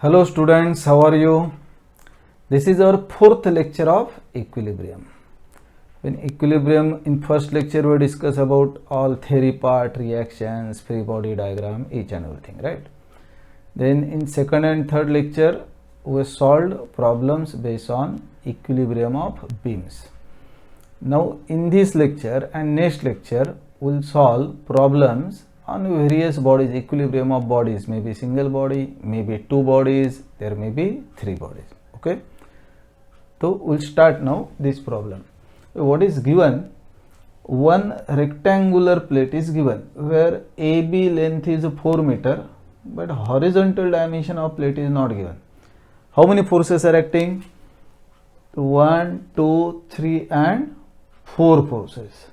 Hello students, how are you? This is our fourth lecture of equilibrium. In equilibrium, in first lecture we discuss about all theory part, reactions, free body diagram, each and everything, right? Then in second and third lecture we solved problems based on equilibrium of beams. Now in this lecture and next lecture we'll solve problems on various bodies, equilibrium of bodies, maybe single body, maybe two bodies, there may be three bodies. Okay, so we'll start now this problem. What is given? One rectangular plate is given where AB length is 4 meter, but horizontal dimension of plate is not given. How many forces are acting? 1, 2, 3 and 4 forces.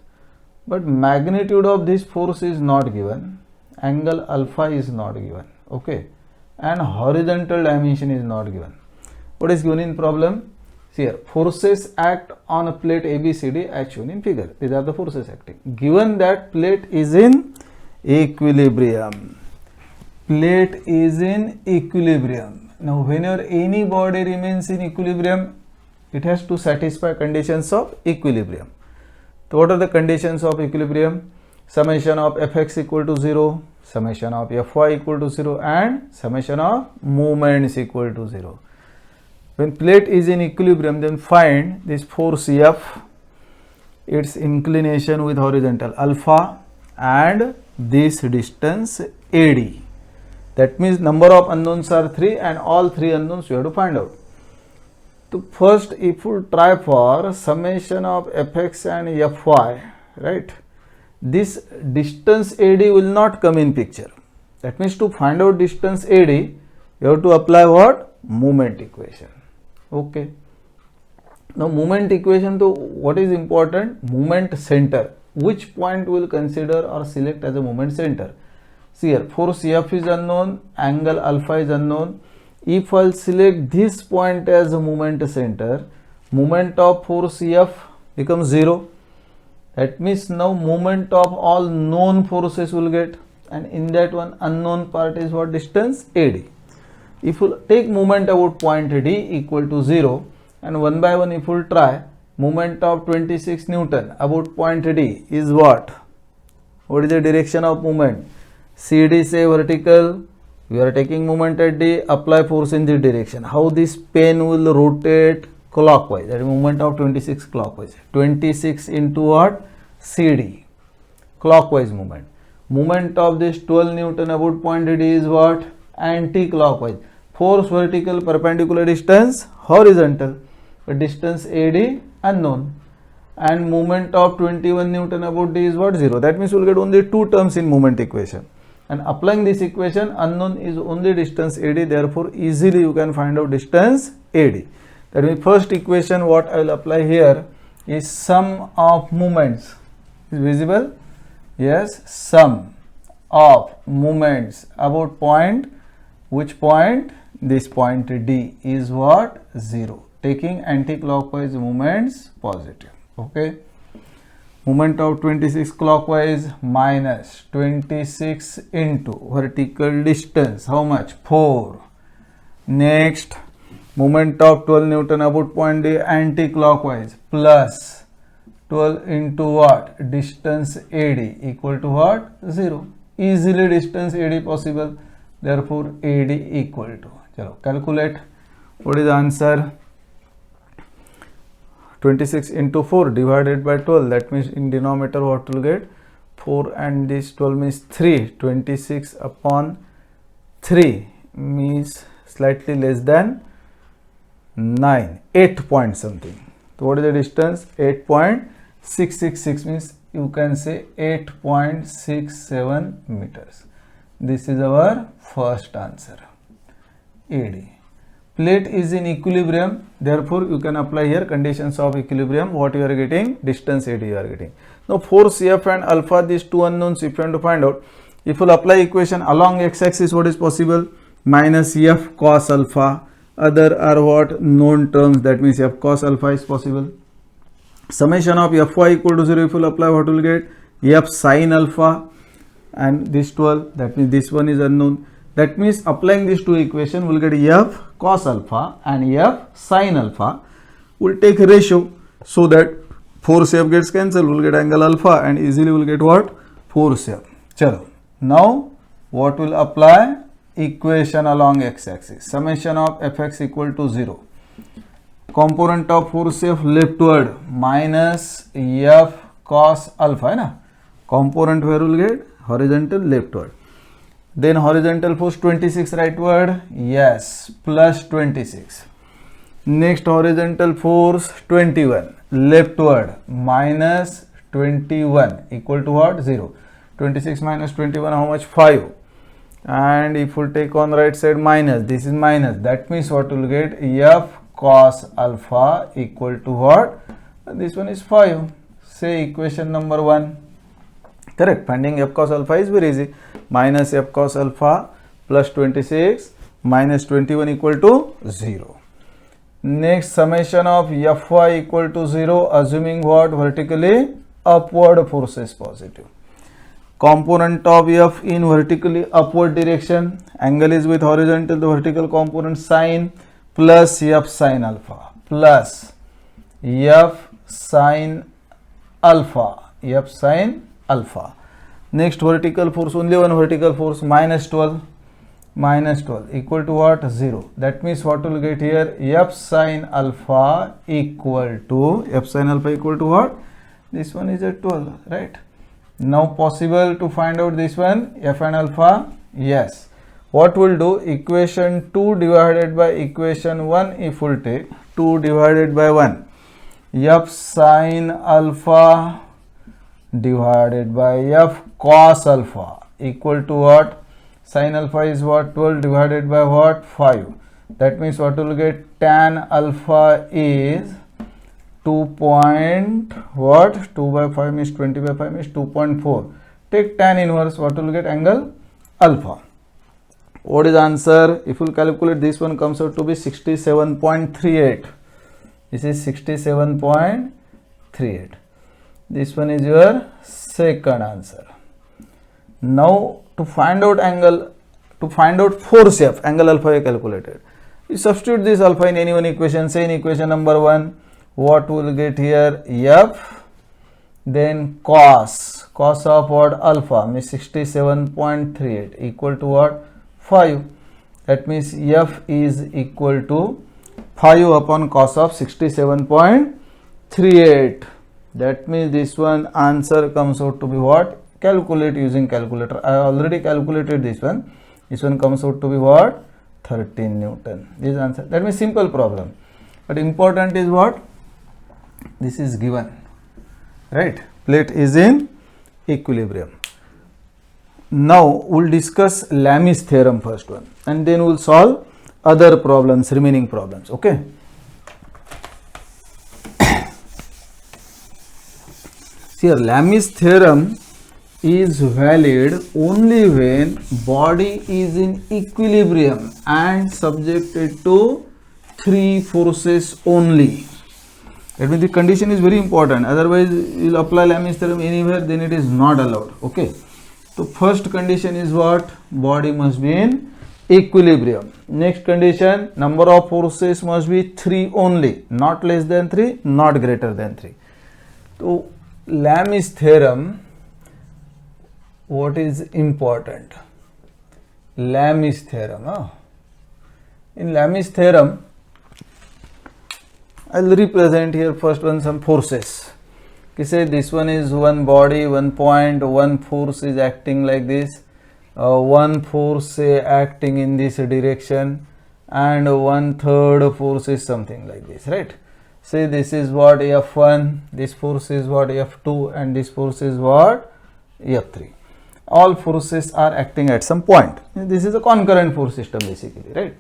But magnitude of this force is not given, angle alpha is not given, okay, and horizontal dimension is not given. What is given in problem? See here, forces act on a plate ABCD as shown in figure. These are the forces acting. Given that plate is in equilibrium. Plate is in equilibrium. Now whenever any body remains in equilibrium, it has to satisfy conditions of equilibrium. So what are the conditions of equilibrium? Summation of fx equal to 0, summation of fy equal to 0 and summation of moments equal to 0. When plate is in equilibrium, then find this force F, its inclination with horizontal alpha and this distance AD. That means number of unknowns are 3 and all 3 unknowns you have to find out. So first if we try for summation of fx and fy, right, this distance AD will not come in picture. That means to find out distance AD, you have to apply what? Moment equation. Okay. Now moment equation, so what is important? Moment center. Which point will consider or select as a moment center? See here, force F is unknown, angle alpha is unknown. If I'll select this point as a moment center, moment of force F becomes 0. That means now moment of all known forces will get, and in that one unknown part is what? Distance AD. If we take moment about point D equal to 0, and one by one if we try, moment of 26 Newton about point D is what? What is the direction of moment? CD say vertical, we are taking moment at D, apply force in this direction. How this pen will rotate? Clockwise. That is moment of 26 clockwise. 26 into what? CD. Clockwise movement. Moment of this 12 Newton about point D is what? Anti-clockwise. Force vertical, perpendicular, distance horizontal. But distance AD unknown. And moment of 21 Newton about D is what? 0. That means we will get only two terms in moment equation. And applying this equation, unknown is only distance AD, therefore easily you can find out distance AD. That means first equation what I will apply here is sum of moments. Is visible? Yes, sum of moments about point. Which point? This point D is what? 0. Taking anti-clockwise moments positive. Okay. Moment of 26 clockwise minus 26 into vertical distance. How much? 4. Next, moment of 12 Newton about point D anti-clockwise plus 12 into what? Distance AD equal to what? 0. Easily distance AD possible. Therefore, AD equal to. Chalo, calculate. What is the answer? 26 into 4 divided by 12, that means in denominator what will get? 4 and this 12 means 3. 26 upon 3 means slightly less than 9. 8 point something. So what is the distance? 8.666 means you can say 8.67 meters. This is our first answer. AD. Plate is in equilibrium, therefore you can apply here conditions of equilibrium. What you are getting? Distance AD you are getting. Now force F and alpha, these two unknowns if you want to find out. If you apply equation along x-axis, what is possible? Minus F cos alpha. Other are what? Known terms, that means F cos alpha is possible. Summation of Fy equal to 0, if you apply, what will get? F sin alpha and this 12, that means this one is unknown. That means applying these two equations, we'll get f cos alpha and f sin alpha. We'll take a ratio so that force F gets cancelled. We'll get angle alpha and easily we'll get what? Force F. Chalo. Now what will apply? Equation along x-axis. Summation of fx equal to 0. Component of force F leftward minus f cos alpha. है ना? Component where will get? Horizontal leftward. Then horizontal force 26 rightward. Yes. Plus 26. Next horizontal force 21 leftward minus 21 equal to what? 0. 26 minus 21 how much? 5. And if we take on right side minus, this is minus, that means what will get? F cos alpha equal to what? This one is 5. Say equation number 1. Correct. Finding f cos alpha is very easy. Minus f cos alpha plus 26 minus 21 equal to 0. Next, summation of fy equal to 0, assuming what? Vertically upward force is positive. Component of f in vertically upward direction, angle is with horizontal, the vertical component sine plus f sin alpha plus f sin alpha, f sin alpha. Next vertical force, only one vertical force, minus 12 equal to what? 0. That means what will get here? F sin alpha equal to what? This one is at 12, right? Now possible to find out this one, f and alpha? Yes. What will do? Equation 2 divided by equation 1, if we'll take 2 divided by 1, f sin alpha divided by f cos alpha equal to what? Sin alpha is what? 12 divided by what? 5. That means what will get? Tan alpha is 2 point what? 2 by 5 means 20 by 5 means 2.4. Take tan inverse, what will get? Angle alpha. What is answer? If you calculate, this one comes out to be 67.38. This is 67.38. This one is your second answer. Now to find out angle, to find out force F, angle alpha you calculated. You substitute this alpha in any one equation. Say in equation number 1, what will get here? F, then cos of what? Alpha means 67.38 equal to what? 5. That means F is equal to 5 upon cos of 67.38. That means this one answer comes out to be what? Calculate using calculator. I already calculated this one. This one comes out to be what? 13 Newton. This answer. That means simple problem. But important is what? This is given. Right? Plate is in equilibrium. Now we'll discuss Lami's theorem first one. And then we'll solve other problems, remaining problems. Okay? Here Lami's theorem is valid only when body is in equilibrium and subjected to 3 forces only. That means the condition is very important. Otherwise, you will apply Lami's theorem anywhere, then it is not allowed. Okay. So first condition is what? Body must be in equilibrium. Next condition, number of forces must be 3 only, not less than 3, not greater than 3. So Lami's theorem, what is important? Lami's theorem. In Lami's theorem, I will represent here first one some forces. Okay, say this one is one body, one point, one force is acting like this, one force say acting in this direction, and one third force is something like this, right? Say this is what? F1, this force is what? F2, and this force is what? F3. All forces are acting at some point. This is a concurrent force system basically, right?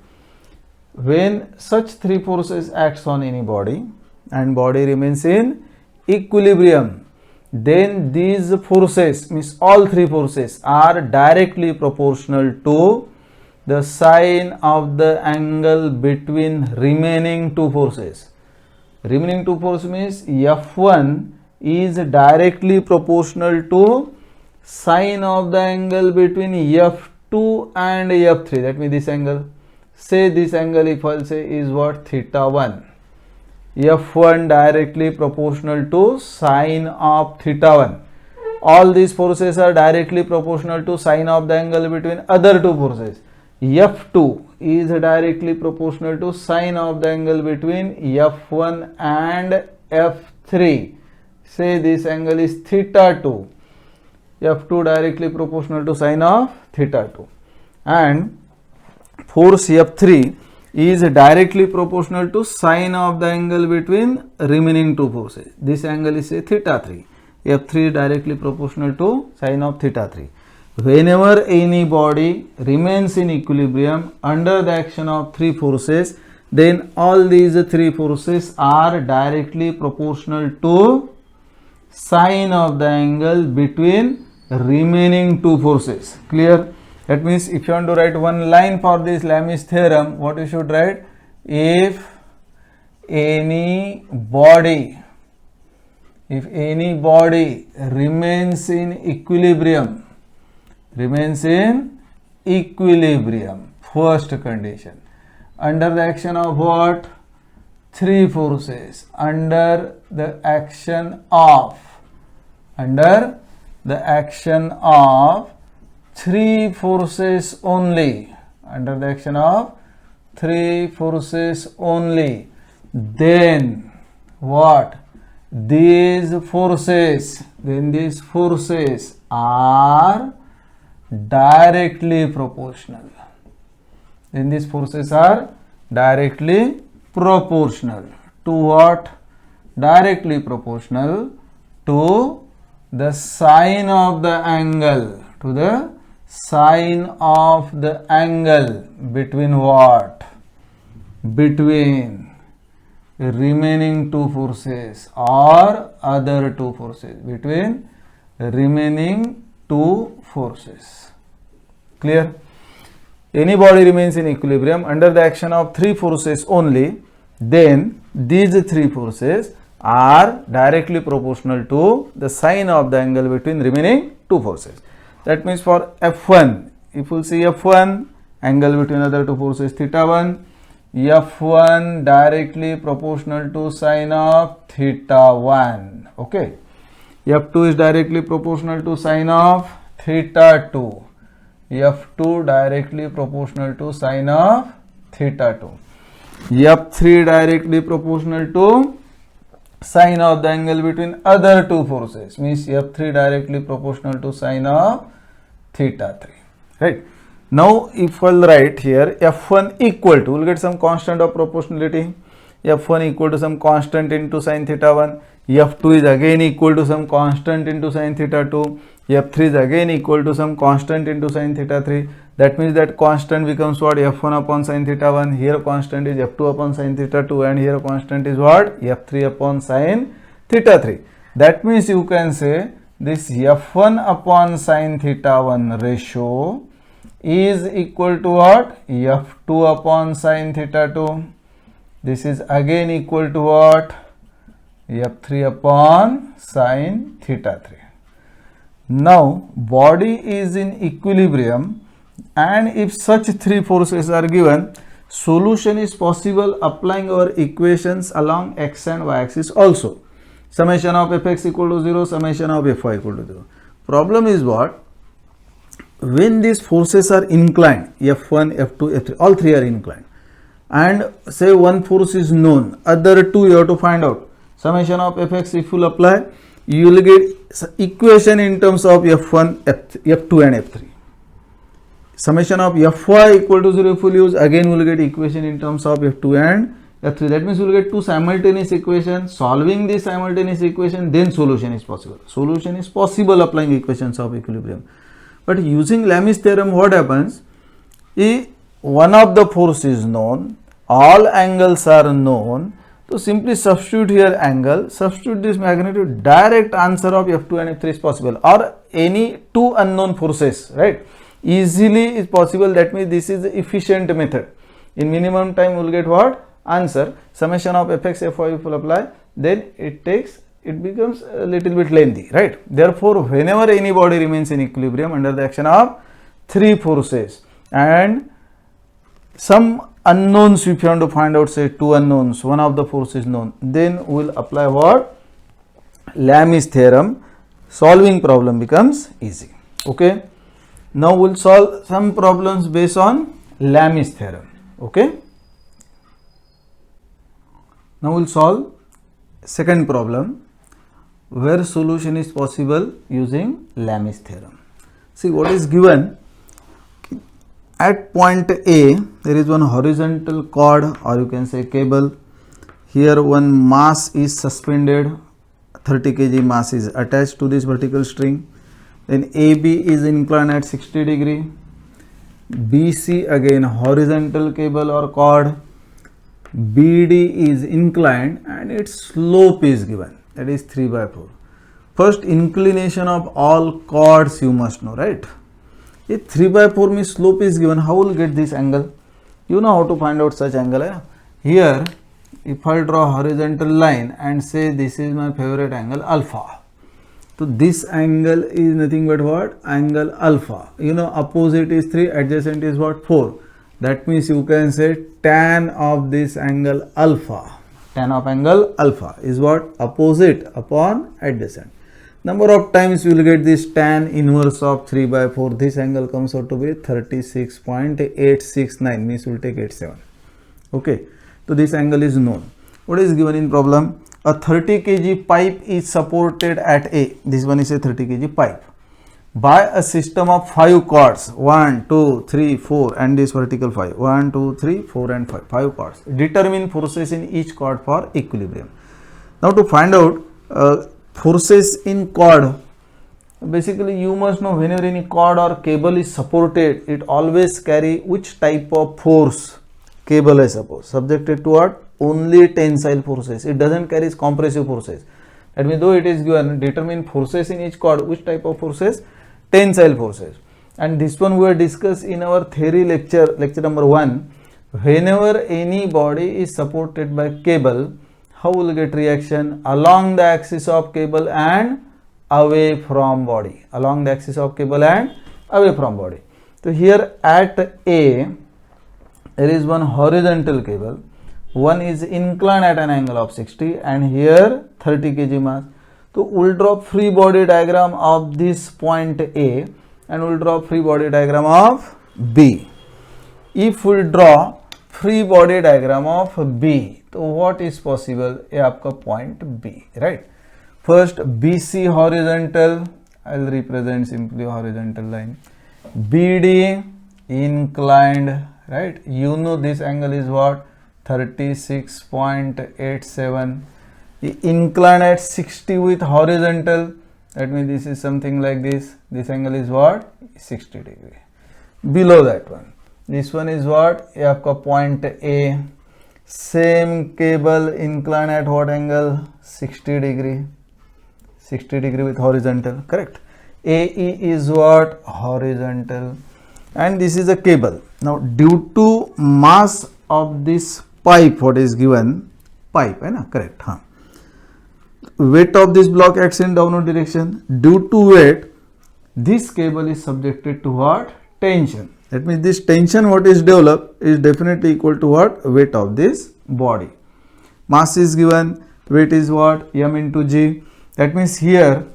When such 3 forces acts on any body and body remains in equilibrium, then these forces, means all 3 forces, are directly proportional to the sine of the angle between remaining 2 forces. Remaining 2 forces means F1 is directly proportional to sine of the angle between F2 and F3, that means this angle. Say this angle if I'll say is what? Theta 1. F1 directly proportional to sine of theta 1. All these forces are directly proportional to sine of the angle between other two forces. F2 is directly proportional to sine of the angle between F1 and F3. Say this angle is theta 2. F2 directly proportional to sine of theta 2. And force F3 is directly proportional to sine of the angle between remaining two forces. This angle is say theta 3. F3 is directly proportional to sine of theta 3. Whenever any body remains in equilibrium under the action of three forces, then all these three forces are directly proportional to sine of the angle between remaining two forces. Clear? That means if you want to write one line for this Lami's theorem, what you should write? If any body remains in equilibrium, first condition, under the action of what? Three forces, under the action of three forces only, then what? These forces are directly proportional. To what? Directly proportional to the sine of the angle, between what? Between remaining two forces or other two forces, between remaining two forces. Clear? Any body remains in equilibrium under the action of three forces only, then these three forces are directly proportional to the sine of the angle between remaining two forces. That means for F1, if we see F1, angle between other two forces theta 1, F1 directly proportional to sine of theta 1. Okay. F2 is directly proportional to sine of theta 2. F2 directly proportional to sine of theta 2. F3 directly proportional to sine of the angle between other two forces, means F3 directly proportional to sine of theta 3. Right. Now if we'll write here F1 equal to, we'll get some constant of proportionality. F1 equal to some constant into sine theta 1. F2 is again equal to some constant into sine theta 2. F3 is again equal to some constant into sine theta 3. That means that constant becomes what? F1 upon sine theta 1. Here constant is F2 upon sine theta 2, and here constant is what? F3 upon sine theta 3. That means you can say this F1 upon sine theta 1 ratio is equal to what? F2 upon sine theta 2. This is again equal to what? F3 upon sine theta 3. Now body is in equilibrium, and if such three forces are given, solution is possible applying our equations along x and y axis also. Summation of fx equal to 0, summation of fy equal to 0. Problem is what? When these forces are inclined, F1, F2, F3, all three are inclined, and say one force is known, other two you have to find out. Summation of fx if you apply, you will get equation in terms of F1, F2 and F3. Summation of Fy equal to 0 if you use, again we will get equation in terms of F2 and F3. That means we will get two simultaneous equations. Solving this simultaneous equation, then solution is possible. Solution is possible applying equations of equilibrium. But using Lami's theorem, what happens? If one of the force is known, all angles are known, so simply substitute here angle, substitute this magnitude, direct answer of F2 and F3 is possible, or any two unknown forces, right? Easily is possible. That means this is the efficient method. In minimum time we will get what? Answer. Summation of fx, fy if you apply, then it becomes a little bit lengthy, right? Therefore, whenever any body remains in equilibrium under the action of three forces and some unknowns. If you want to find out, say two unknowns, one of the force is known, then we will apply what? Lami's theorem. Solving problem becomes easy. Okay, now we'll solve some problems based on Lami's theorem. Okay, now we'll solve second problem where solution is possible using Lami's theorem. See what is given. At point A, there is one horizontal cord, or you can say cable. Here one mass is suspended, 30 kg mass is attached to this vertical string. Then AB is inclined at 60 degree. BC again horizontal cable or cord. BD is inclined and its slope is given, that is 3/4. First, inclination of all chords you must know, right? If 3/4 means slope is given, how will get this angle? You know how to find out such angle. Eh? Here, if I draw a horizontal line and say this is my favorite angle alpha. So this angle is nothing but what? Angle alpha. You know opposite is 3, adjacent is what? 4. That means you can say tan of this angle alpha. Tan of angle alpha is what? Opposite upon adjacent. Number of times you will get this tan inverse of 3/4. This angle comes out to be 36.869, means we will take 87. Okay, so this angle is known. What is given in problem? A 30 kg pipe is supported at A. This one is a 30 kg pipe by a system of 5 chords, 1, 2, 3, 4, and this vertical 5. 1, 2, 3, 4, and 5. 5 chords. Determine forces in each chord for equilibrium. Now to find out forces in cord, basically you must know whenever any cord or cable is supported, it always carry which type of force? Cable, I suppose, subjected to what? Only tensile forces. It doesn't carry compressive forces. That means though it is given, determine forces in each cord, which type of forces? Tensile forces. And this one we have discussed in our theory lecture number 1. Whenever any body is supported by cable, how will get reaction? Along the axis of cable and away from body. Along the axis of cable and away from body. So here at A, there is one horizontal cable. One is inclined at an angle of 60 and here 30 kg mass. So we will draw free body diagram of this point A and we will draw free body diagram of B. If we draw free body diagram of B, so what is possible? ये आपका point B, right? First BC horizontal, I will represent simply horizontal line. BD inclined, right? You know this angle is what? 36.87. Inclined at 60 with horizontal, that means this is something like this. This angle is what? 60 degree. Below that one, this one is what? ये आपका point A. Same cable inclined at what angle? 60 degree. 60 degree with horizontal, correct? AE is what? Horizontal. And this is a cable. Now due to mass of this pipe, what is given? Pipe, है ना? Correct. हाँ. Weight of this block acts in downward direction. Due to weight, this cable is subjected to what? Tension. That means this tension what is developed is definitely equal to what? Weight of this body. Mass is given, weight is what? M into G. That means here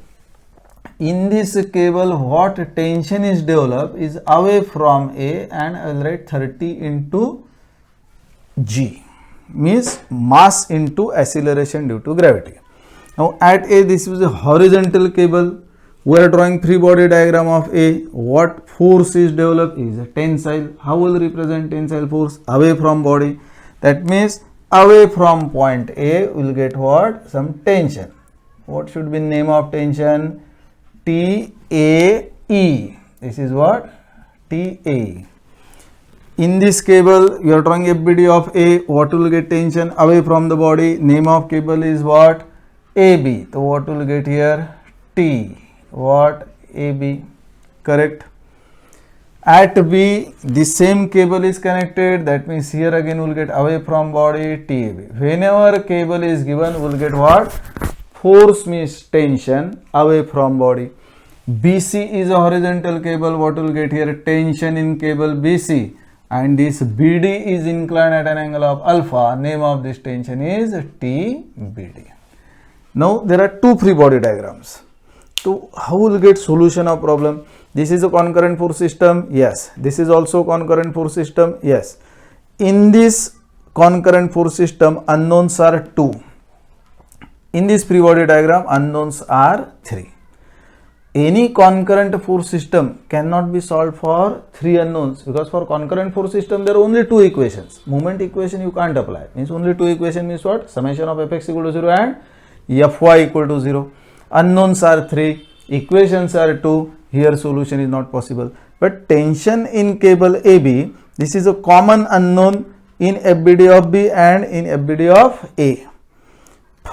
in this cable what tension is developed is away from A, and I will write 30 into G, means mass into acceleration due to gravity. Now at A, this is a horizontal cable. We are drawing free body diagram of A. What force is developed is a tensile. How will represent tensile force? Away from body. That means away from point A will get what? Some tension. What should be name of tension? TAE. This is what? TAE. In this cable, you are drawing FBD of A. What will get tension? Away from the body. Name of cable is what? AB. So what will get here? T. What? AB. Correct. At B, the same cable is connected. That means here again we will get away from body, TAB. Whenever cable is given, we will get what? Force means tension away from body. BC is a horizontal cable. What will get here? Tension in cable BC, and this BD is inclined at an angle of alpha. Name of this tension is TBD. Now there are two free body diagrams. So how will get solution of problem? This is a concurrent force system. Yes. This is also concurrent force system. Yes. In this concurrent force system, unknowns are 2. In this free body diagram, unknowns are 3. Any concurrent force system cannot be solved for 3 unknowns, because for concurrent force system there are only 2 equations. Moment equation you can't apply. Means only 2 equation means what? Summation of fx equal to 0 and fy equal to 0. Unknowns are 3. Equations are 2. Here solution is not possible. But tension in cable AB, this is a common unknown in FBD of B and in FBD of A.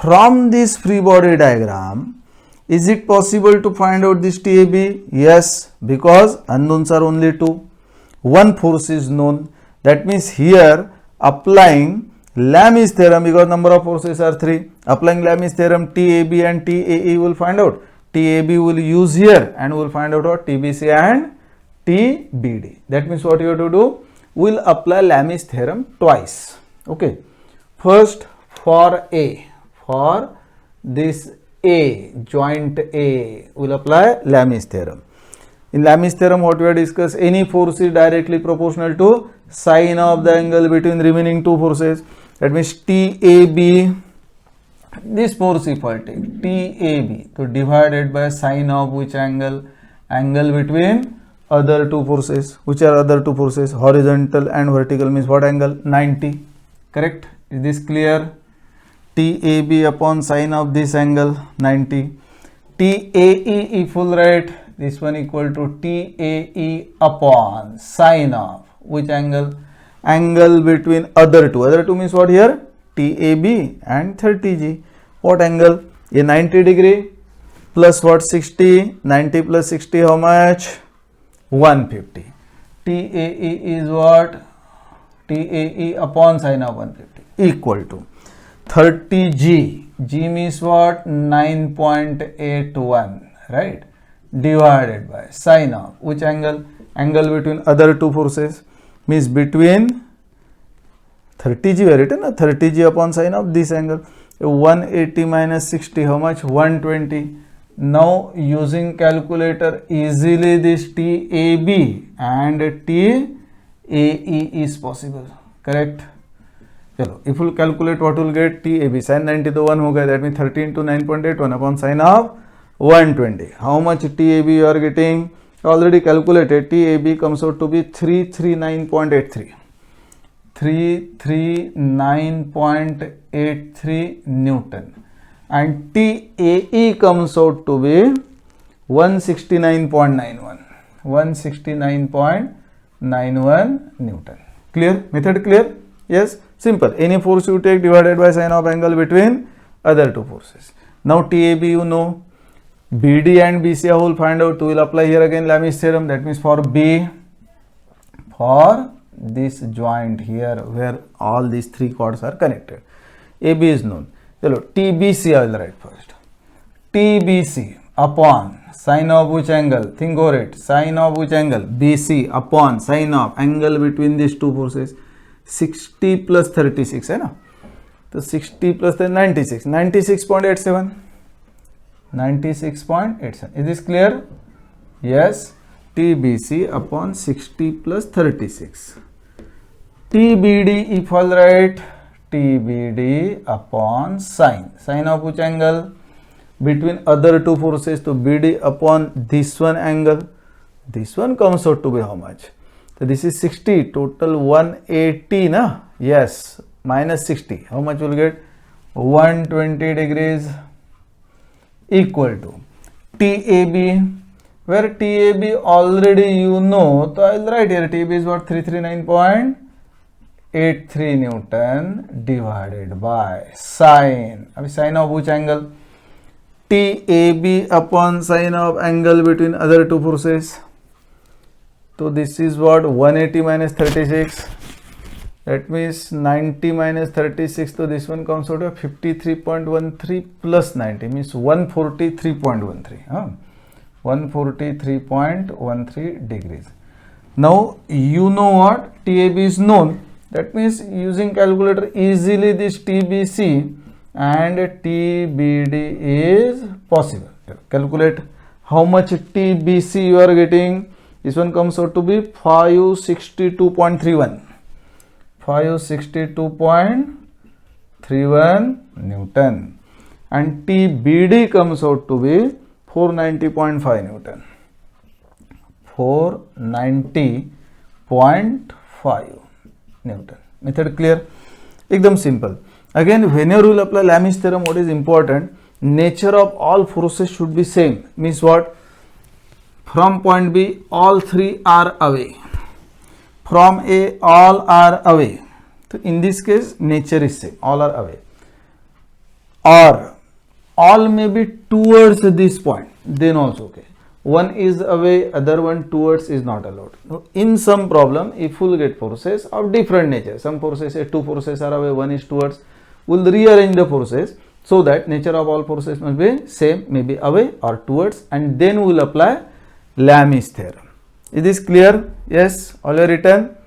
From this free body diagram, is it possible to find out this TAB? Yes, because unknowns are only 2. One force is known. That means here applying Lami's theorem, because number of forces are 3. Applying Lami's theorem, TAB and TAE will find out. TAB will use here and will find out what? TBC and TBD. That means what you have to do? We'll apply Lami's theorem twice. Okay. First for A. For this A, joint A, we'll apply Lami's theorem. In Lami's theorem, what we have discussed, any force is directly proportional to sine of the angle between remaining 2 forces. That means TAB, this force if I take TAB, so divided by sine of which angle? Angle between other 2 forces. Which are other 2 forces? Horizontal and vertical means what angle? 90. Correct? Is this clear? TAB upon sine of this angle 90. TAE if we'll write this one equal to TAE upon sine of which angle? Angle between other 2. Other 2 means what here? TAB and 30G. What angle? A 90 degree plus what? 60. 90 plus 60 how much? 150. TAE is what? TAE upon sine of 150 equal to 30G. G means what? 9.81, right? Divided by sine of which angle? Angle between other 2 forces, means between 30G we have written, 30G upon sine of this angle. 180 minus 60 how much? 120. Now using calculator easily this TAB and TAE is possible. Correct? Chalo, if we calculate, what will get? TAB sin 90 to 1 hoga, that means 30 into 9.81 upon sine of 120. How much TAB you are getting? Already calculated. TAB comes out to be 339.83. 339.83 Newton. And TAE comes out to be 169.91. 169.91 Newton. Clear? Method clear? Yes? Simple. Any force you take divided by sine of angle between other 2 forces. Now TAB you know. BD and BC I will find out. We will apply here again Lami's theorem. That means for B, for this joint here where all these 3 chords are connected, AB is known. Chalo, TBC I will write first. TBC upon sine of which angle? Think over it. Sine of which angle? BC upon sine of angle between these 2 forces. 60 plus 36 है ना, तो 60 plus 96, 96.87, 96.87. Is this clear? Yes. TBC upon 60 plus 36. TBD if I'll write TBD upon sine. Sine of which angle? Between other 2 forces, to BD upon this one angle. This one comes out to be how much? So this is 60, total 180 na? Yes, minus 60. How much will get? 120 degrees equal to TAB, where TAB already you know. So I will write here TAB is what? 339.83 Newton divided by sine. Abhi sine of which angle? TAB upon sine of angle between other 2 forces. So this is what? 180 minus 36. That means 90 minus 36. So this one comes out of 53.13 plus 90 means 143.13. 143.13 degrees. Now you know what TAB is known. That means using calculator easily this TBC and TBD is possible. Calculate how much TBC you are getting. This one comes out to be 562.31. 562.31 Newton. And TBD comes out to be 490.5 Newton. 490.5 Newton. Method clear? Ekdam simple. Again, whenever you will apply Lami's theorem, what is important? Nature of all forces should be same. Means what? From point B, all three are away. From A, all are away. So in this case, nature is same. All are away. Or all may be towards this point. Then also okay. One is away, other one towards is not allowed. So in some problem, if we will get forces of different nature, some forces say two forces are away, one is towards, we will rearrange the forces so that nature of all forces must be same, maybe away or towards, and then we will apply Lami's theorem. Is this clear? Yes, all are written.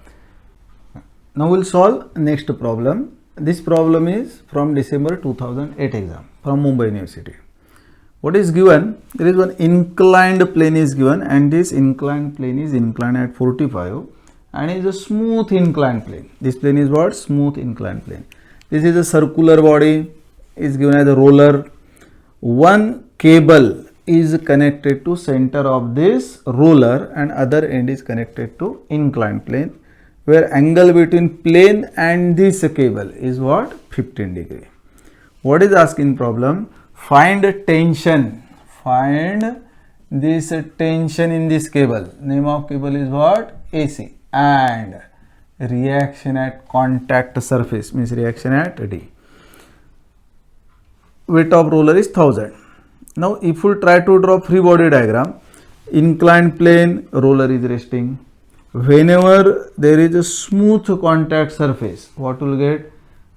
Now we will solve next problem. This problem is from December 2008 exam from Mumbai University. What is given? There is one inclined plane is given, and this inclined plane is inclined at 45 and is a smooth inclined plane. This plane is what? Smooth inclined plane. This is a circular body, is given as a roller. One cable is connected to center of this roller and other end is connected to inclined plane, where angle between plane and this cable is what? 15 degree. What is asking problem? Find tension. Find this tension in this cable. Name of cable is what? AC. And reaction at contact surface means reaction at D. Weight of roller is 1000. Now if we try to draw free body diagram, inclined plane, roller is resting. Whenever there is a smooth contact surface, what will get?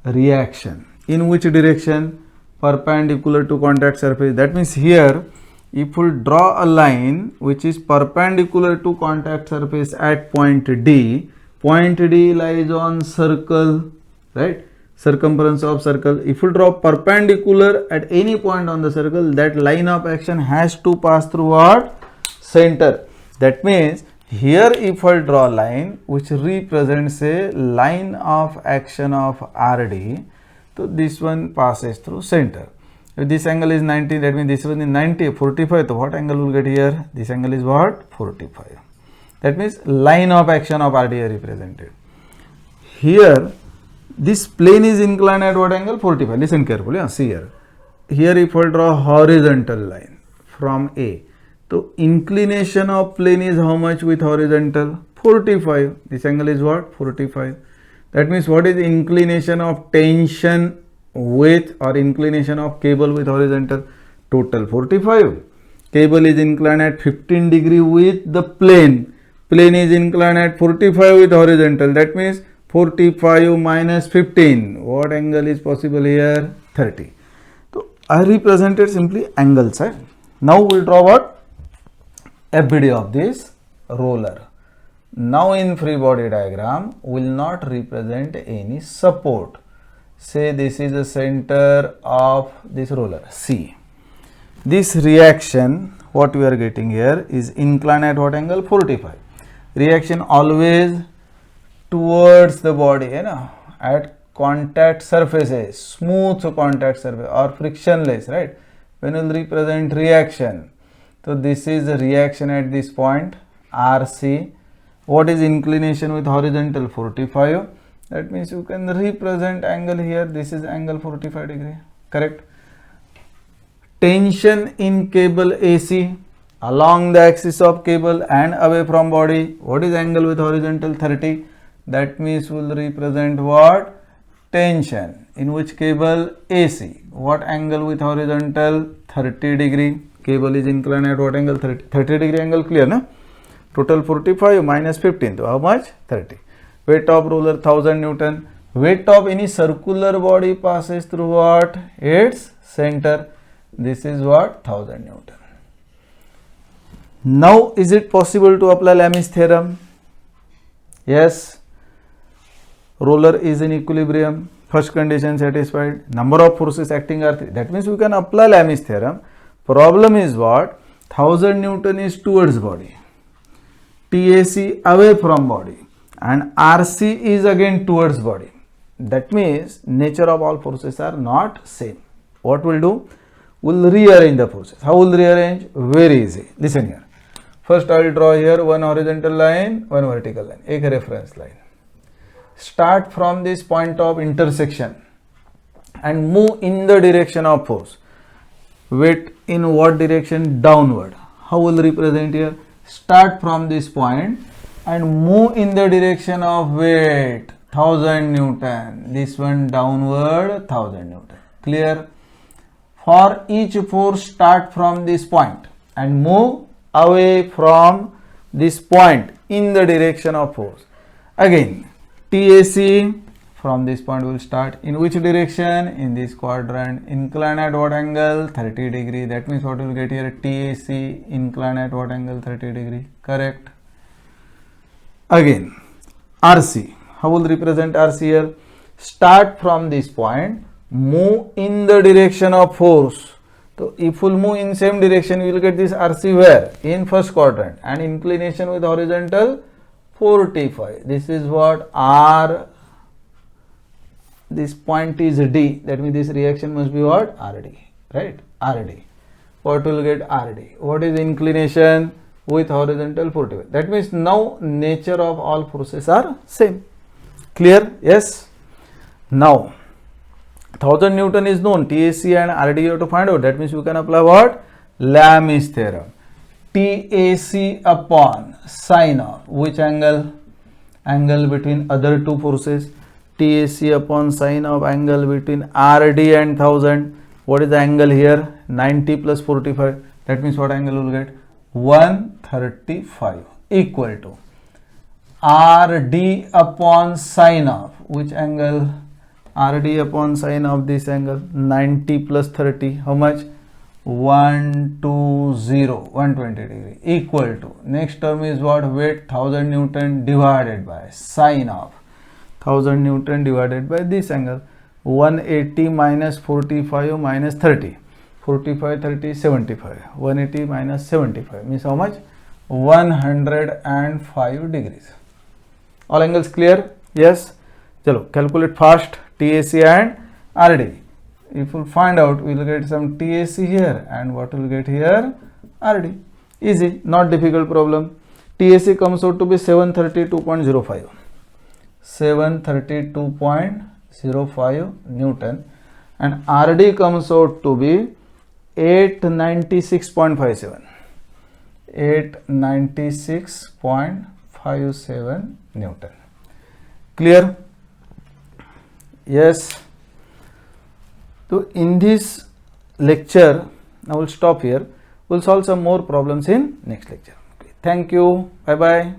Reaction. In which direction? Perpendicular to contact surface. That means here, if we draw a line which is perpendicular to contact surface at point D lies on circle, right? Circumference of circle. If we draw perpendicular at any point on the circle, that line of action has to pass through what? Center. That means here if I draw a line which represents a line of action of RD, so this one passes through center. If this angle is 90, that means this one is 90, 45. So what angle will get here? This angle is what? 45. That means line of action of RD is represented. Here, this plane is inclined at what angle? 45. Listen carefully. See here. Here if I draw horizontal line from A, so inclination of plane is how much with horizontal? 45. This angle is what? 45. That means what is inclination of tension with or inclination of cable with horizontal? Total 45. Cable is inclined at 15 degree with the plane. Plane is inclined at 45 with horizontal. That means 45 minus 15. What angle is possible here? 30. So I represented simply angle side. Now we will draw what? FBD of this roller. Now in free body diagram will not represent any support. Say this is the center of this roller C. This reaction what we are getting here is inclined at what angle? 45. Reaction always towards the body, at contact surfaces, smooth contact surface or frictionless, right? When we will represent reaction. So this is the reaction at this point RC. What is inclination with horizontal? 45. That means you can represent angle here. This is angle 45 degree. Correct. Tension in cable AC along the axis of cable and away from body. What is angle with horizontal? 30. That means we will represent what? Tension. In which cable? AC. What angle with horizontal? 30 degree. Cable is inclined at what angle? 30 degree angle. Clear, na? Total 45 minus 15. So how much? 30. Weight of roller 1000 Newton. Weight of any circular body passes through what? Its center. This is what? 1000 Newton. Now is it possible to apply Lami's theorem? Yes. Roller is in equilibrium. First condition satisfied. Number of forces acting are 3. That means we can apply Lami's theorem. Problem is what? 1000 Newton is towards body, TAC away from body, and RC is again towards body. That means nature of all forces are not same. What we'll do? We'll rearrange the forces. How will rearrange? Very easy. Listen here. First I will draw here one horizontal line, one vertical line, एक reference line. Start from this point of intersection and move in the direction of force. Weight in what direction? Downward. How will represent here? Start from this point and move in the direction of weight 1000 Newton. This one downward 1000 Newton. Clear? For each force, start from this point and move away from this point in the direction of force. Again, TAC from this point will start in which direction? In this quadrant. Incline at what angle? 30 degree. That means what we will get here? TAC incline at what angle? 30 degree. Correct. Again, RC. How will represent RC here? Start from this point, move in the direction of force. So if we will move in same direction, we will get this RC where? In first quadrant, and inclination with horizontal 45. This is what R. This point is D. That means this reaction must be what? RD. Right? RD. What will get RD? What is inclination with horizontal 45? That means now nature of all forces are same. Clear? Yes. Now 1000 Newton is known. TAC and RD you have to find out. That means you can apply what? Lami's theorem. TAC upon sine of which angle? Angle between other two forces. TAC upon sine of angle between RD and 1000. What is the angle here? 90 plus 45. That means what angle will get? 135 equal to RD upon sine of which angle? RD upon sine of this angle 90 plus 30. How much? 120 degree equal to, next term is what? Weight 1000 Newton divided by sine of 1000 Newton divided by this angle 180 minus 45 minus 30. 45 30 75. 180 minus 75 means how much? 105 degrees. All angles clear? Yes. Chalo, calculate fast TAC and RD. If we find out, we will get some TAC here and what will get here? RD. Easy, not difficult problem. TAC comes out to be 732.05. 732.05 Newton and RD comes out to be 896.57. 896.57 Newton. Clear? Yes. So in this lecture, now we'll stop here. We'll solve some more problems in next lecture. Okay. Thank you. Bye bye.